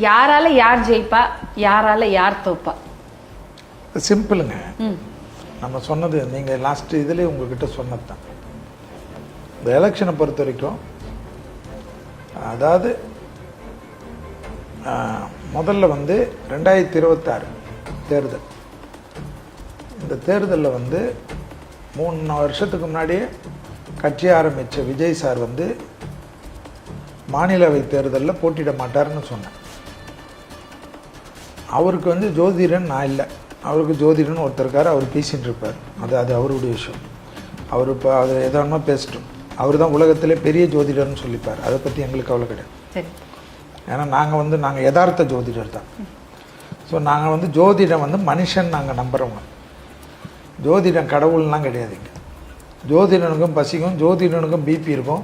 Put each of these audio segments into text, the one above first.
யாரால யார் ஜெயிப்பா, யாரால யார் தோப்பா? சிம்பிளுங்க. நம்ம சொன்னது நீங்கள் லாஸ்ட் இதுலேயே உங்ககிட்ட சொன்னது தான். இந்த எலெக்ஷனை பொறுத்த வரைக்கும் அதாவது முதல்ல 2026 தேர்தல். இந்த தேர்தலில் 3 வருஷத்துக்கு முன்னாடியே கட்சி ஆரம்பித்த விஜய் சார் மாநிலவை தேர்தலில் போட்டியிட மாட்டார்னு சொன்னேன். அவருக்கு ஜோதிடன் நான் இல்லை, அவருக்கு ஜோதிடன் ஒருத்தர் இருக்கார், அவர் பேசிகிட்டு இருப்பார். அது அவருடைய விஷயம். அவர் இப்போ அது எதானமா பேசிட்டோம். அவர் தான் உலகத்திலே பெரிய ஜோதிடர்னு சொல்லிப்பார். அதை பற்றி எங்களுக்கு கவலை கிடையாது. ஏன்னா நாங்கள் யதார்த்த ஜோதிடர் தான். ஸோ நாங்கள் ஜோதிடம் மனுஷன் நாங்கள் நம்புகிறவங்க. ஜோதிடம் கடவுள்லாம் கிடையாதுங்க. ஜோதிடனுக்கும் பசிக்கும், ஜோதிடனுக்கும் பிபி இருக்கும்,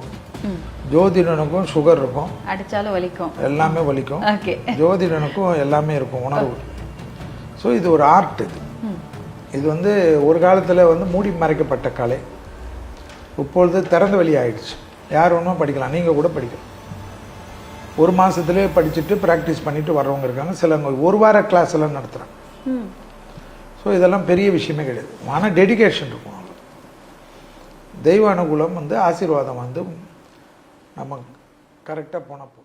ஜோதிடனுக்கும் சுகர் இருக்கும், அடிச்சாலும் வலிக்கும், எல்லாமே வலிக்கும். ஜோதிடனுக்கும் எல்லாமே இருக்கும், உணர்வு. ஸோ இது ஒரு ஆர்ட். இது ஒரு காலத்தில் மூடி மறைக்கப்பட்ட கலை. இப்பொழுது திறந்த வெளி ஆயிடுச்சு. யார் வேணுமோ படிக்கலாம், நீங்கள் கூட படிக்கலாம். 1 மாதத்துலேயே படிச்சுட்டு ப்ராக்டிஸ் பண்ணிட்டு வர்றவங்க இருக்காங்க. சிலவங்க 1 வார கிளாஸ் எல்லாம் நடத்துகிறாங்க. ஸோ இதெல்லாம் பெரிய விஷயமே கிடையாது. ஆனால் டெடிகேஷன் இருக்கும். தெய்வ அனுகூலம் ஆசீர்வாதம் நம்ம கரெக்டாக போனப்போ